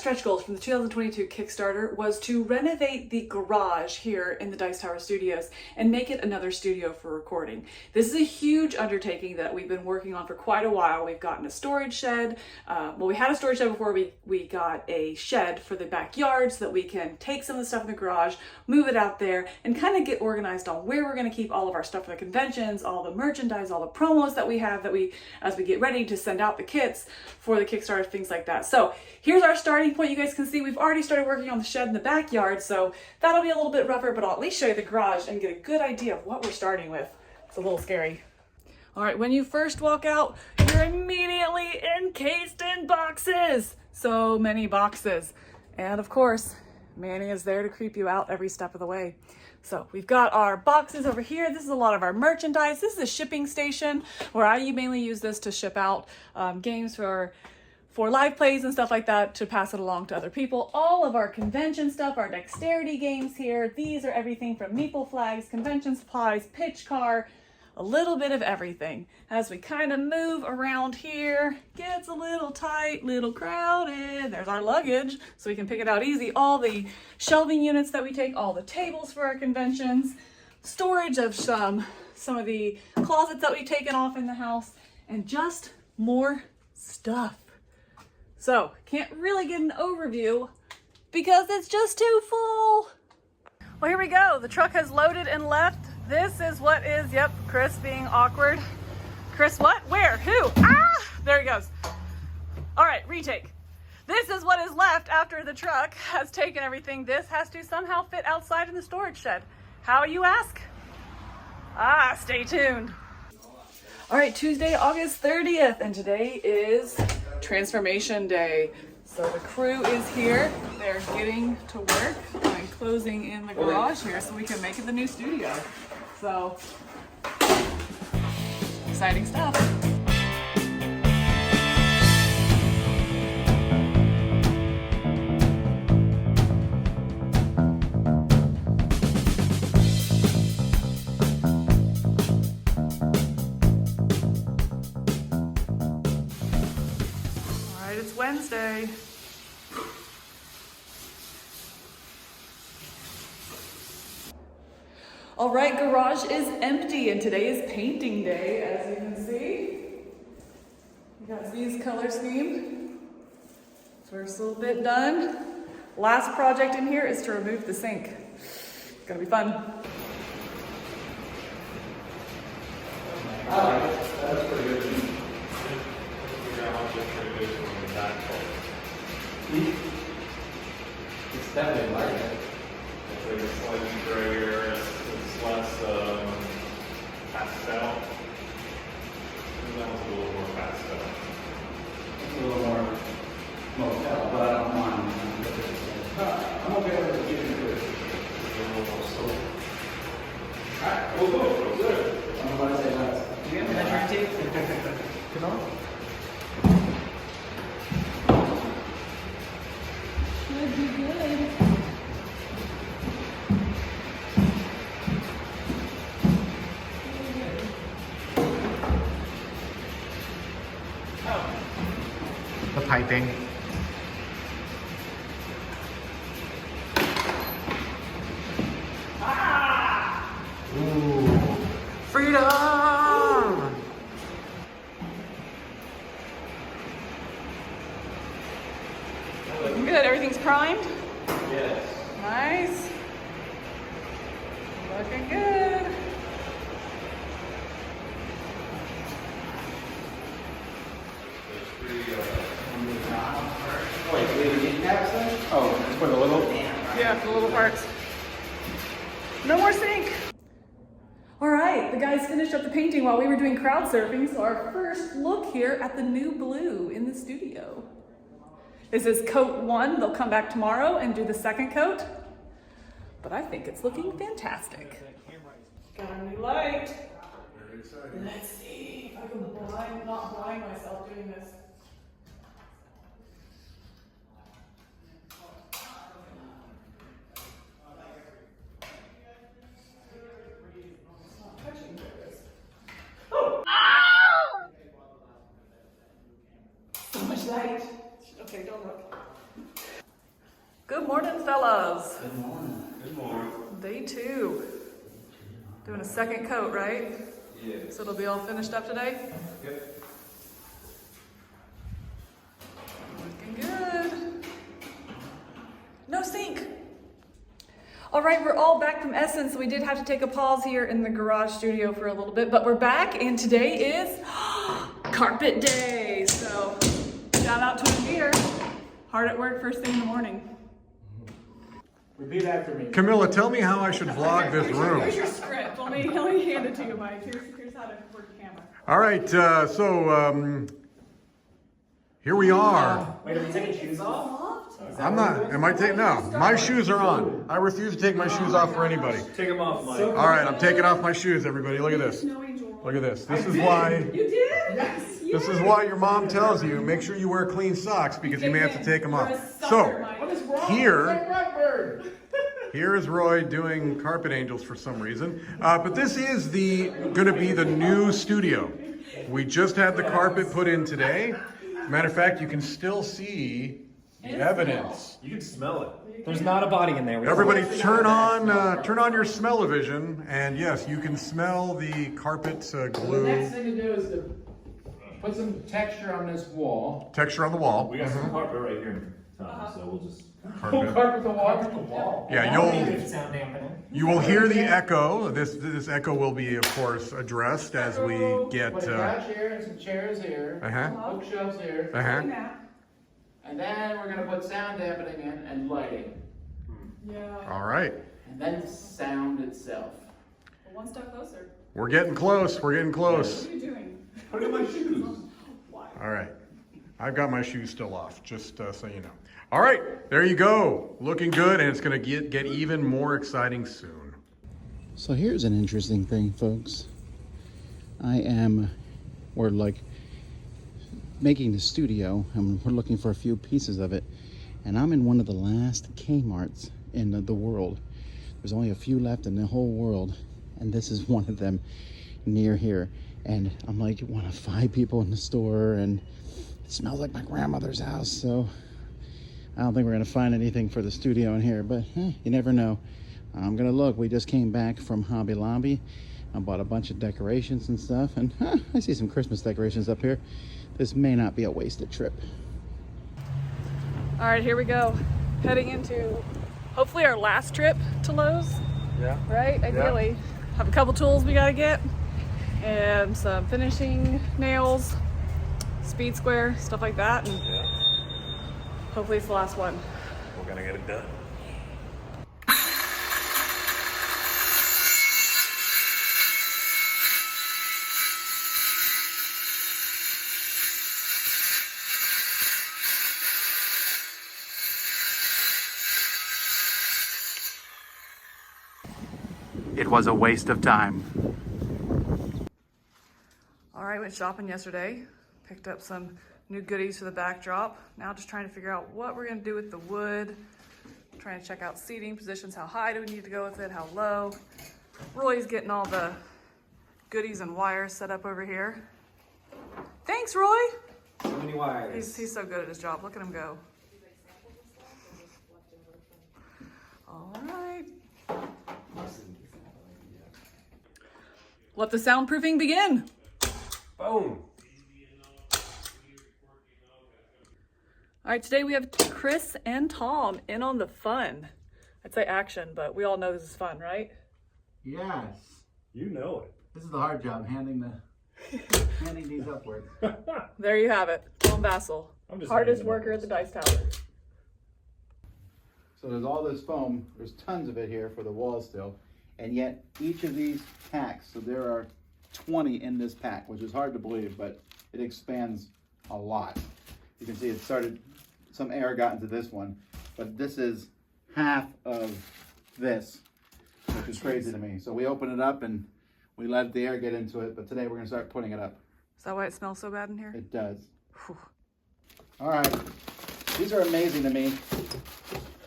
stretch goals from the 2022 Kickstarter was to renovate the garage here in the Dice Tower Studios and make it another studio for recording. This is a huge undertaking that we've been working on for quite a while. We've gotten a storage shed. Well, we had a storage shed before. We got a shed for the backyard so that we can take some of the stuff in the garage, move it out there, and kind of get organized on where we're going to keep all of our stuff for the conventions, all the merchandise, all the promos that we have as we get ready to send out the kits for the Kickstarter, things like that. So here's our starting point. You guys can see we've already started working on the shed in the backyard, so that'll be a little bit rougher, but I'll at least show you the garage and get a good idea of what we're starting with. It's a little scary. All right, when you first walk out, you're immediately encased in boxes. So many boxes. And of course, Manny is there to creep you out every step of the way. So we've got our boxes over here. This is a lot of our merchandise. This is a shipping station where I mainly use this to ship out games for live plays and stuff like that, to pass it along to other people. All of our convention stuff, our dexterity games here. These are everything from meeple flags, convention supplies, pitch car, a little bit of everything. As we kind of move around here, gets a little tight, little crowded. There's our luggage, so we can pick it out easy. All the shelving units that we take, all the tables for our conventions, storage of some of the closets that we've taken off in the house, and just more stuff. So, can't really get an overview because it's just too full. Well, here we go. The truck has loaded and left. This is what is, yep, Chris being awkward. Chris, what? Where? Who? Ah! There he goes. All right, retake. This is what is left after the truck has taken everything. This has to somehow fit outside in the storage shed. How, you ask? Ah, stay tuned. All right, Tuesday, August 30th, and today is Transformation Day. So the crew is here. They're getting to work and closing in the garage here so we can make it the new studio. So, exciting stuff. All right, it's Wednesday. All right, garage is empty, and today is painting day, as you can see. We got Z's color scheme. First little bit done. Last project in here is to remove the sink. It's gonna be fun. I like it. That's pretty good. Figure out how to introduce it from the back. It's definitely like it. It's like a slightly grayer, it's less pastel. And that one's a little more pastel. It's a little more motel, but I don't mind. I'm okay with it getting good. It's a little more silver. Alright, we'll go. Good. I'm about to say that. You have measuring tape? Come on. Should be good. The piping. Ah! Ooh. Freedom! Looking good. Everything's primed? Yes. Nice. Looking good. Wait, we need caps then? Oh, it's for the little? Yeah, the little parts. No more sink. All right, the guys finished up the painting while we were doing crowd surfing, so our first look here at the new blue in the studio. This is coat 1. They'll come back tomorrow and do the second coat, but I think it's looking fantastic. Got a new light. Let's see if I can not blind myself doing this. So much light. Okay, don't look. Good morning, fellas. Good morning. Good morning. Day 2. Doing a second coat, right? Yeah. So it'll be all finished up today? Yep. Looking good. No sink. All right, we're all back from Essence. We did have to take a pause here in the garage studio for a little bit, but we're back, and today is carpet day. So shout out to Amir. Hard at work first thing in the morning. Repeat after me. Camilla, tell me how I should vlog this room. Here's your script. Let me hand it to you, Mike. Here's how to work the camera. All right, here we are. Wait, are we taking shoes off? I'm not, am I taking, no, my shoes are on. I refuse to take my shoes off for anybody. Take them off, Mike. All right, I'm taking off my shoes, everybody. Look at this. Look at this. This is why, You did? Yes. this is why your mom tells you, make sure you wear clean socks because you may have to take them off. So, here is Roy doing carpet angels for some reason. But this is going to be the new studio. We just had the carpet put in today. Matter of fact, you can still see the evidence. You can smell it. There's not a body in there. Everybody turn on your smell-o-vision, and yes, you can smell the carpet The glue next thing to do is to put some texture on this wall. texture on the wall. We got some carpet right here, Tom, so we'll just... Carpet. Carpet the wall. Yeah, Sound dampening. you will hear the echo. This echo will be, of course, addressed as we get. Put a couch here and some chairs here. Bookshelves here. And then we're gonna put sound dampening in and lighting. Yeah. All right, And then sound itself. One step closer. we're getting close. We're getting close. What are you doing? Put in my shoes. Why? All right, I've got my shoes still off, just so you know. All right, there you go. Looking good, and it's gonna get even more exciting soon. So here's an interesting thing, folks. We're like making the studio, and we're looking for a few pieces of it. And I'm in one of the last Kmarts in the world. There's only a few left in the whole world, and this is one of them near here. And I'm like one of 5 people in the store, and it smells like my grandmother's house, so I don't think we're gonna find anything for the studio in here, but you never know. I'm gonna look. We just came back from Hobby Lobby. I bought a bunch of decorations and stuff, and I see some Christmas decorations up here. This may not be a wasted trip. All right, here we go. Heading into hopefully our last trip to Lowe's. Yeah. Right? Ideally. Have a couple tools we gotta get, and some finishing nails, speed square, stuff like that. And hopefully it's the last one. We're gonna get it done. It was a waste of time. All right, went shopping yesterday. Picked up some new goodies for the backdrop. Now just trying to figure out what we're gonna do with the wood. Trying to check out seating positions. How high do we need to go with it? How low? Roy's getting all the goodies and wires set up over here. Thanks, Roy. So many wires. He's so good at his job. Look at him go. All right. Let the soundproofing begin. Boom. All right, today we have Chris and Tom in on the fun. I'd say action, but we all know this is fun, right? Yes. You know it. This is the hard job, handing these upwards. There you have it. Tom Bassel, I'm just hardest handing worker at the Dice Tower. So there's all this foam, there's tons of it here for the wall still, and yet each of these packs, so there are 20 in this pack, which is hard to believe, but it expands a lot. You can see it started, some air got into this one, but this is half of this, which is crazy to me. So we open it up and we let the air get into it, but today we're gonna start putting it up. Is that why it smells so bad in here? It does. Whew. All right, these are amazing to me.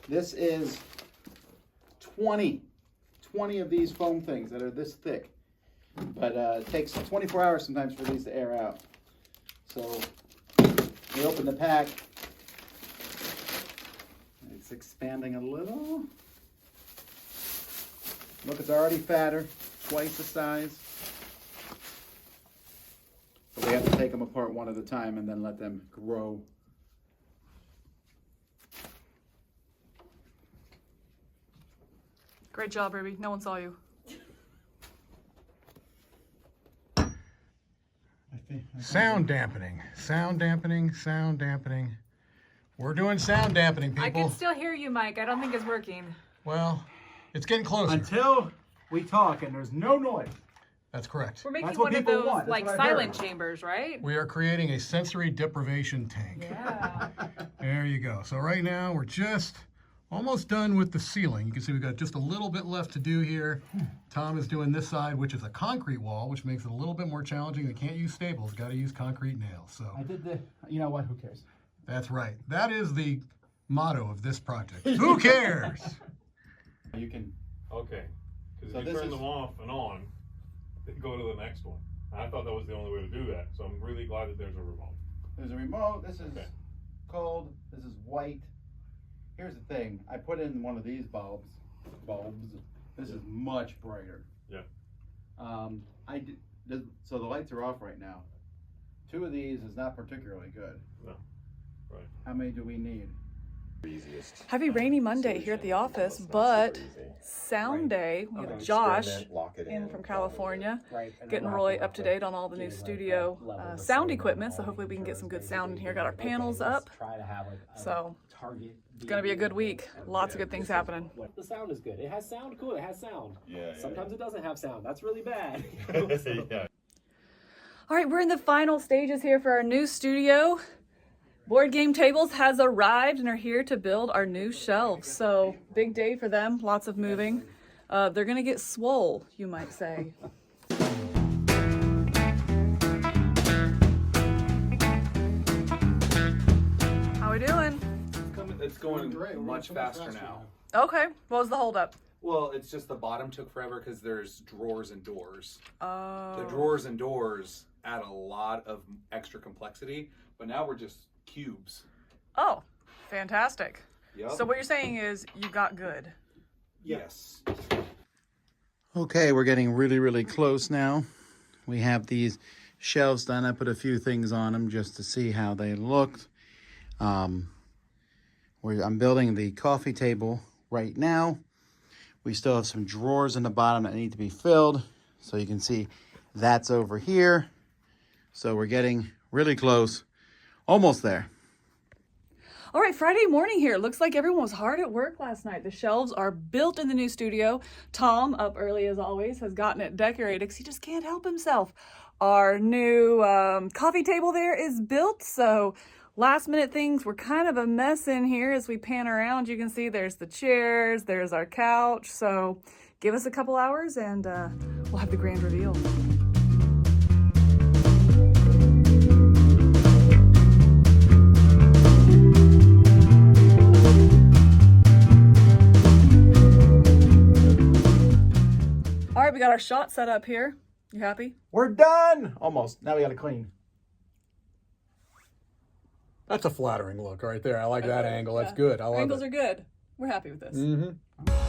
This is 20 of these foam things that are this thick, but it takes 24 hours sometimes for these to air out. So we open the pack, it's It's expanding a little. Look, it's already fatter, twice the size. But we have to take them apart one at a time and then let them grow. Great job, Ruby. No one saw you. Sound dampening, sound dampening, sound dampening. We're doing sound dampening, people. I can still hear you, Mike. I don't think it's working. Well, it's getting closer. Until we talk and there's no noise. That's correct. We're making That's what one of people those want. That's like what I silent heard. chambers, right? We are creating a sensory deprivation tank. Yeah. There you go. So right now we're just almost done with the ceiling. You can see we've got just a little bit left to do here. Tom is doing this side, which is a concrete wall, which makes it a little bit more challenging. They can't use staples, got to use concrete nails. So I did the, you know what, who cares? that's right. That is the motto of this project. Who cares? You can, Okay, because So if you this turn is- them off and on, they go to the next one. I thought that was the only way to do that, so I'm really glad that there's a remote. there's a remote, this is Okay. cold, this is white. Here's the thing, I put in one of these bulbs, this is much brighter. Yeah. So the lights are off right now. 2 of these is not particularly good. No, right. How many do we need? Heavy rainy Monday here at the office, but sound day. We have Josh in from California, getting Roy up to date on all the new studio sound equipment. So hopefully we can get some good sound in here. Got our panels up. So it's gonna be a good week. Lots of good things happening. The sound is good. It has sound. Cool. It has sound. Sometimes it doesn't have sound. That's really bad. All right, we're in the final stages here for our new studio. Board Game Tables has arrived and are here to build our new shelves. So big day for them, lots of moving. They're gonna get swole, you might say. How we doing? It's going much faster now. Okay, what was the holdup? Well, it's just the bottom took forever because there's drawers and doors. Oh. The drawers and doors add a lot of extra complexity, but now we're just cubes. Oh, fantastic. Yep. So what you're saying is you got good. Yes. Okay, we're getting really, really close now. We have these shelves done. I put a few things on them just to see how they looked. I'm building the coffee table right now. We still have some drawers in the bottom that need to be filled. So you can see that's over here. So we're getting really close. Almost there. All right, Friday morning here. Looks like everyone was hard at work last night. The shelves are built in the new studio. Tom, up early as always, has gotten it decorated because he just can't help himself. Our new coffee table there is built, so last minute things were kind of a mess in here. As we pan around, you can see there's the chairs, there's our couch. So give us a couple hours and we'll have the grand reveal. All right, we got our shot set up here. You happy? We're done! Almost, now we gotta clean. That's a flattering look right there. I like that angle. That's good. I love Angles it. are good. We're happy with this. Mm-hmm.